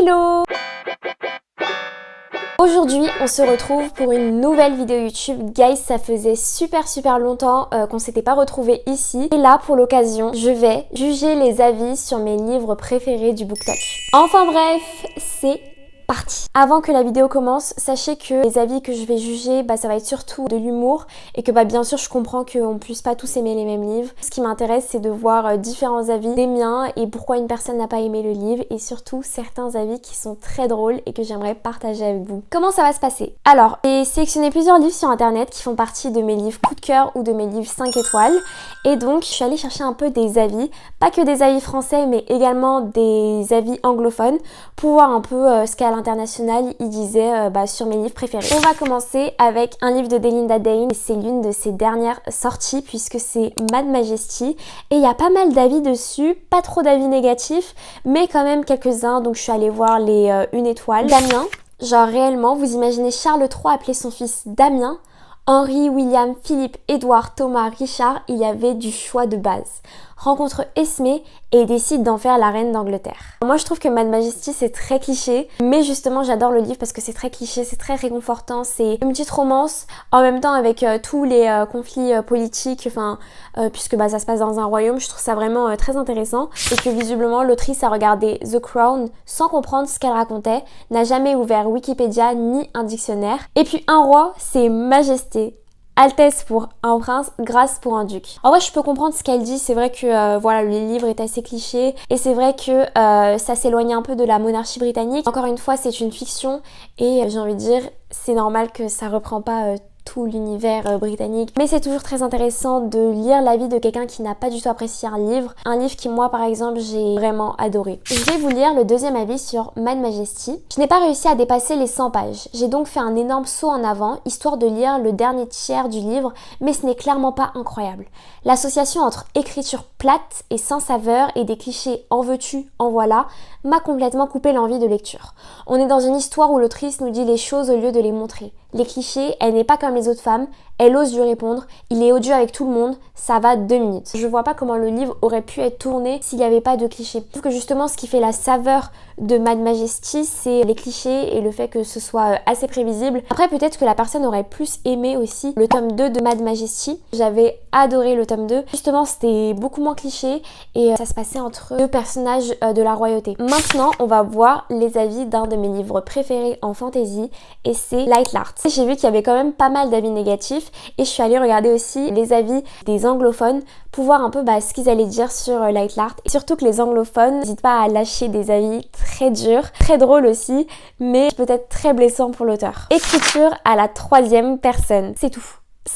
Hello! Aujourd'hui, on se retrouve pour une nouvelle vidéo YouTube. Guys, ça faisait super longtemps qu'on s'était pas retrouvés ici. Et là, pour l'occasion, je vais juger les avis sur mes livres préférés du BookTok. Enfin bref, c'est parti. Avant que la vidéo commence, sachez que les avis que je vais juger, ça va être surtout de l'humour et que bien sûr je comprends qu'on puisse pas tous aimer les mêmes livres. Ce qui m'intéresse, c'est de voir différents avis des miens et pourquoi une personne n'a pas aimé le livre et surtout certains avis qui sont très drôles et que j'aimerais partager avec vous. Comment ça va se passer? Alors, j'ai sélectionné plusieurs livres sur internet qui font partie de mes livres coup de cœur ou de mes livres 5 étoiles et donc je suis allée chercher un peu des avis, pas que des avis français mais également des avis anglophones pour voir un peu ce qu'à l'international il disait sur mes livres préférés. On va commencer avec un livre de Delinda Dane et c'est l'une de ses dernières sorties puisque c'est Mad Majesty et il y a pas mal d'avis dessus, pas trop d'avis négatifs mais quand même quelques-uns, donc je suis allée voir les 1 étoile. Damien, genre réellement vous imaginez Charles III appeler son fils Damien? Henri, William, Philippe, Édouard, Thomas, Richard, il y avait du choix de base. Rencontre Esmée et décide d'en faire la reine d'Angleterre. Moi je trouve que Mad Majesty c'est très cliché, mais justement j'adore le livre parce que c'est très cliché, c'est très réconfortant, c'est une petite romance en même temps avec tous les conflits politiques, puisque ça se passe dans un royaume, je trouve ça vraiment très intéressant et que visiblement l'autrice a regardé The Crown sans comprendre ce qu'elle racontait, n'a jamais ouvert Wikipédia ni un dictionnaire. Et puis un roi c'est Majesté. Altesse pour un prince, grâce pour un duc. En vrai, je peux comprendre ce qu'elle dit. C'est vrai que le livre est assez cliché et c'est vrai que ça s'éloigne un peu de la monarchie britannique. Encore une fois, c'est une fiction et j'ai envie de dire, c'est normal que ça reprend pas tout l'univers britannique. Mais c'est toujours très intéressant de lire l'avis de quelqu'un qui n'a pas du tout apprécié un livre. Un livre qui, moi, par exemple, j'ai vraiment adoré. Je vais vous lire le deuxième avis sur Mad Majesty. Je n'ai pas réussi à dépasser les 100 pages. J'ai donc fait un énorme saut en avant, histoire de lire le dernier tiers du livre, mais ce n'est clairement pas incroyable. L'association entre écriture plate et sans saveur et des clichés en veux-tu, en voilà, m'a complètement coupé l'envie de lecture. On est dans une histoire où l'autrice nous dit les choses au lieu de les montrer. Les clichés, elle n'est pas comme les autres femmes, elle ose lui répondre, il est odieux avec tout le monde, ça va 2 minutes. Je vois pas comment le livre aurait pu être tourné s'il n'y avait pas de clichés. Je trouve que justement ce qui fait la saveur de Mad Majesty, c'est les clichés et le fait que ce soit assez prévisible. Après peut-être que la personne aurait plus aimé aussi le tome 2 de Mad Majesty. J'avais adoré le tome 2. Justement c'était beaucoup moins cliché et ça se passait entre 2 personnages de la royauté. Maintenant on va voir les avis d'un de mes livres préférés en fantasy et c'est Lightheart. J'ai vu qu'il y avait quand même pas mal d'avis négatifs et je suis allée regarder aussi les avis des anglophones pour voir un peu ce qu'ils allaient dire sur Lightheart. Et surtout que les anglophones n'hésitent pas à lâcher des avis très durs, très drôles aussi, mais peut-être très blessants pour l'auteur. Écriture à la 3e personne, c'est tout.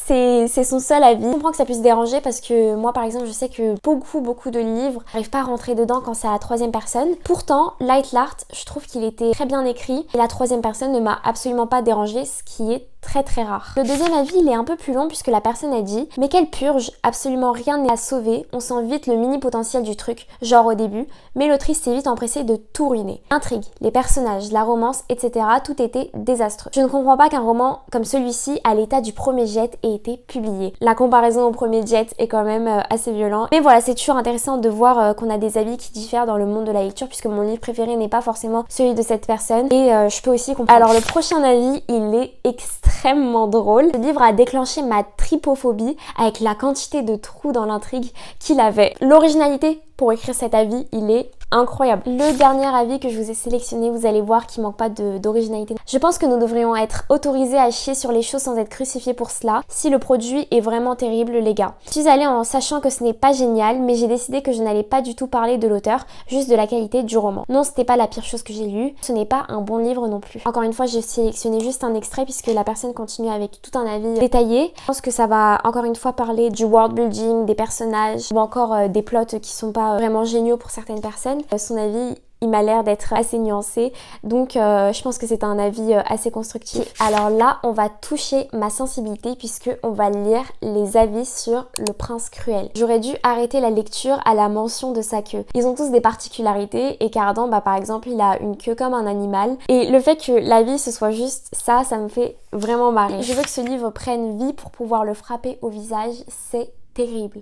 C'est son seul avis. Je comprends que ça puisse déranger parce que moi par exemple je sais que beaucoup de livres n'arrivent pas à rentrer dedans quand c'est à la 3e personne. Pourtant Lightheart, je trouve qu'il était très bien écrit et la 3e personne ne m'a absolument pas dérangée, ce qui est très rare. Le deuxième avis il est un peu plus long puisque la personne a dit: mais quelle purge, absolument rien n'est à sauver, on sent vite le mini potentiel du truc, genre au début, mais l'autrice s'est vite empressée de tout ruiner. L'intrigue, les personnages, la romance, etc. tout était désastreux. Je ne comprends pas qu'un roman comme celui-ci à l'état du premier jet ait été publié. La comparaison au premier jet est quand même assez violent. Mais voilà, c'est toujours intéressant de voir qu'on a des avis qui diffèrent dans le monde de la lecture puisque mon livre préféré n'est pas forcément celui de cette personne et je peux aussi comprendre. Alors le prochain avis, il est extrêmement drôle. Ce livre a déclenché ma trypophobie avec la quantité de trous dans l'intrigue qu'il avait. L'originalité pour écrire cet avis, il est incroyable. Le dernier avis que je vous ai sélectionné, vous allez voir qu'il manque pas d'originalité. Je pense que nous devrions être autorisés à chier sur les choses sans être crucifiés pour cela, si le produit est vraiment terrible les gars. Je suis allée en sachant que ce n'est pas génial, mais j'ai décidé que je n'allais pas du tout parler de l'auteur, juste de la qualité du roman. Non, c'était pas la pire chose que j'ai lue, ce n'est pas un bon livre non plus. Encore une fois, j'ai sélectionné juste un extrait puisque la personne continue avec tout un avis détaillé. Je pense que ça va encore une fois parler du world building, des personnages, ou encore des plots qui sont pas vraiment géniaux pour certaines personnes. Son avis, il m'a l'air d'être assez nuancé, donc je pense que c'est un avis assez constructif. Alors là, on va toucher ma sensibilité puisque on va lire les avis sur Le Prince Cruel. J'aurais dû arrêter la lecture à la mention de sa queue. Ils ont tous des particularités et Cardan, par exemple, il a une queue comme un animal et le fait que l'avis ce soit juste ça, ça me fait vraiment marrer. Je veux que ce livre prenne vie pour pouvoir le frapper au visage, c'est terrible.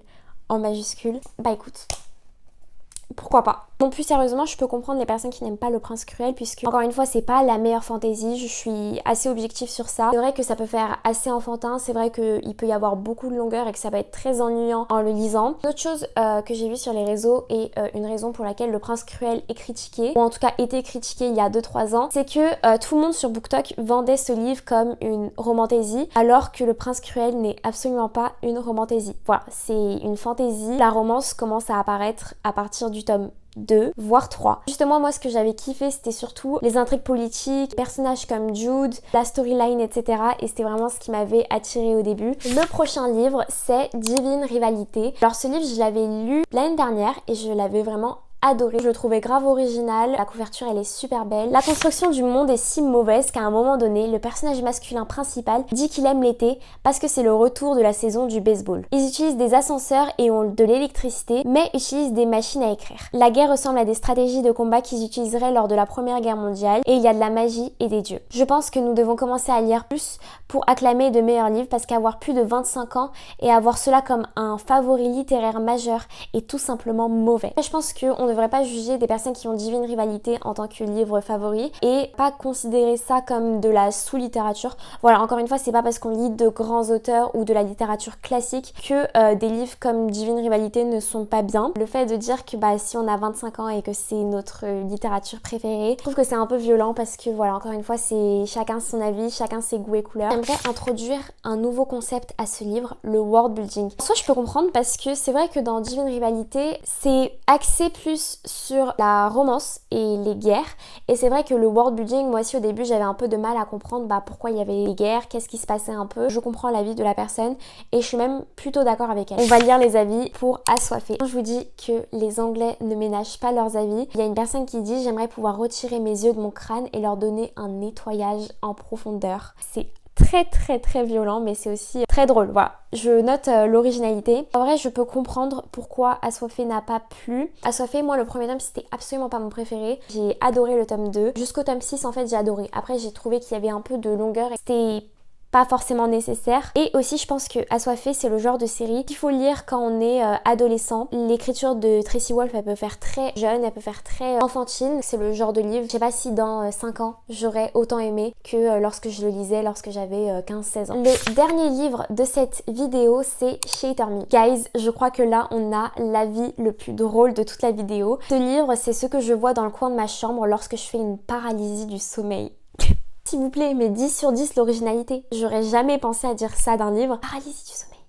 En majuscule. Écoute, pourquoi pas. Non, plus sérieusement, je peux comprendre les personnes qui n'aiment pas Le Prince Cruel puisque, encore une fois, c'est pas la meilleure fantasy, je suis assez objective sur ça. C'est vrai que ça peut faire assez enfantin, c'est vrai qu'il peut y avoir beaucoup de longueur et que ça va être très ennuyant en le lisant. Une autre chose que j'ai vue sur les réseaux et une raison pour laquelle Le Prince Cruel est critiqué, ou en tout cas était critiqué il y a 2-3 ans, c'est que tout le monde sur BookTok vendait ce livre comme une romantasy, alors que Le Prince Cruel n'est absolument pas une romantasy. Voilà, c'est une fantasy. La romance commence à apparaître à partir du tome 2, voire 3. Justement, moi, ce que j'avais kiffé, c'était surtout les intrigues politiques, personnages comme Jude, la storyline, etc. Et c'était vraiment ce qui m'avait attiré au début. Le prochain livre, c'est Divine Rivalité. Alors, ce livre, je l'avais lu l'année dernière et je l'avais vraiment adoré. Je le trouvais grave original, la couverture elle est super belle. La construction du monde est si mauvaise qu'à un moment donné, le personnage masculin principal dit qu'il aime l'été parce que c'est le retour de la saison du baseball. Ils utilisent des ascenseurs et ont de l'électricité, mais utilisent des machines à écrire. La guerre ressemble à des stratégies de combat qu'ils utiliseraient lors de la Première Guerre mondiale et il y a de la magie et des dieux. Je pense que nous devons commencer à lire plus pour acclamer de meilleurs livres parce qu'avoir plus de 25 ans et avoir cela comme un favori littéraire majeur est tout simplement mauvais. Je pense qu'on ne devrait pas juger des personnes qui ont Divine Rivalité en tant que livre favori et pas considérer ça comme de la sous-littérature. Voilà, encore une fois, c'est pas parce qu'on lit de grands auteurs ou de la littérature classique que des livres comme Divine Rivalité ne sont pas bien. Le fait de dire que si on a 25 ans et que c'est notre littérature préférée, je trouve que c'est un peu violent parce que voilà, encore une fois, c'est chacun son avis, chacun ses goûts et couleurs. J'aimerais introduire un nouveau concept à ce livre, le world building. Soit je peux comprendre parce que c'est vrai que dans Divine Rivalité, c'est axé plus sur la romance et les guerres, et c'est vrai que le world building, moi aussi au début j'avais un peu de mal à comprendre pourquoi il y avait les guerres, qu'est-ce qui se passait un peu. Je comprends l'avis de la personne et je suis même plutôt d'accord avec elle. On va lire les avis pour Assoiffé. Je vous dis que les Anglais ne ménagent pas leurs avis. Il y a une personne qui dit: j'aimerais pouvoir retirer mes yeux de mon crâne et leur donner un nettoyage en profondeur. C'est très violent, mais c'est aussi très drôle. Voilà, je note l'originalité. En vrai, je peux comprendre pourquoi Assoiffé n'a pas plu. Assoiffé, moi le premier tome c'était absolument pas mon préféré. J'ai adoré le tome 2. Jusqu'au tome 6 en fait j'ai adoré. Après j'ai trouvé qu'il y avait un peu de longueur et c'était pas forcément nécessaire. Et aussi je pense que Assoiffé c'est le genre de série qu'il faut lire quand on est adolescent. L'écriture de Tracy Wolff elle peut faire très jeune, elle peut faire très enfantine. C'est le genre de livre, je sais pas si dans 5 ans j'aurais autant aimé que lorsque je le lisais lorsque j'avais 15-16 ans. Le dernier livre de cette vidéo c'est Shatter Me. Guys, je crois que là on a l'avis le plus drôle de toute la vidéo. Ce livre c'est ce que je vois dans le coin de ma chambre lorsque je fais une paralysie du sommeil. S'il vous plaît, mais 10 sur 10 l'originalité. J'aurais jamais pensé à dire ça d'un livre. Paralysie du sommeil.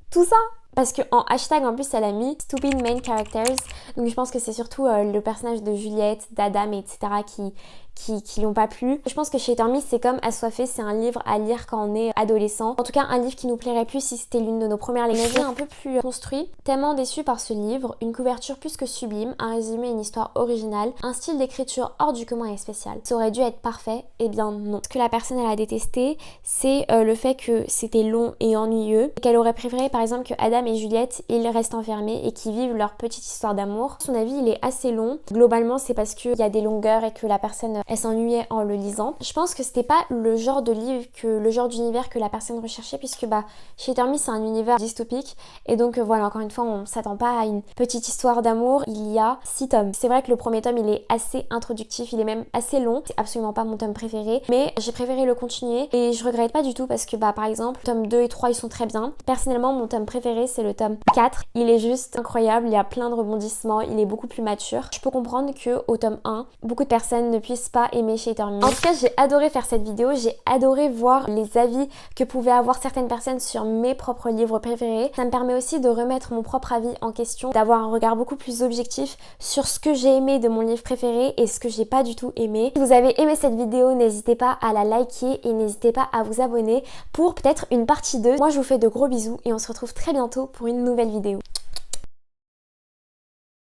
Tout ça parce qu'en hashtag en plus elle a mis Stupid Main Characters. Donc je pense que c'est surtout le personnage de Juliette, d'Adam, etc. qui l'ont pas plu. Je pense que Shatter Me c'est comme Assoiffé, c'est un livre à lire quand on est adolescent. En tout cas un livre qui nous plairait plus si c'était l'une de nos premières lectures. Un peu plus construit. Tellement déçu par ce livre, une couverture plus que sublime, un résumé, une histoire originale, un style d'écriture hors du commun et spécial. Ça aurait dû être parfait, et bien non. Ce que la personne elle a détesté, c'est le fait que c'était long et ennuyeux, et qu'elle aurait préféré par exemple que Adam et Juliette ils restent enfermés et qu'ils vivent leur petite histoire d'amour. Son avis il est assez long. Globalement c'est parce qu'il y a des longueurs et que la personne elle s'ennuyait en le lisant. Je pense que c'était pas le genre de livre le genre d'univers que la personne recherchait puisque Shatter Me c'est un univers dystopique et donc voilà, encore une fois on s'attend pas à une petite histoire d'amour. Il y a 6 tomes. C'est vrai que le premier tome il est assez introductif, il est même assez long. C'est absolument pas mon tome préféré mais j'ai préféré le continuer et je regrette pas du tout parce que par exemple tome 2 et 3 ils sont très bien. Personnellement mon tome préféré c'est le tome 4. Il est juste incroyable, il y a plein de rebondissements, il est beaucoup plus mature. Je peux comprendre que au tome 1 beaucoup de personnes ne puissent pas aimer Shatter Me. En tout cas j'ai adoré faire cette vidéo, j'ai adoré voir les avis que pouvaient avoir certaines personnes sur mes propres livres préférés. Ça me permet aussi de remettre mon propre avis en question, d'avoir un regard beaucoup plus objectif sur ce que j'ai aimé de mon livre préféré et ce que j'ai pas du tout aimé. Si vous avez aimé cette vidéo, n'hésitez pas à la liker et n'hésitez pas à vous abonner pour peut-être une partie 2. Moi je vous fais de gros bisous et on se retrouve très bientôt pour une nouvelle vidéo.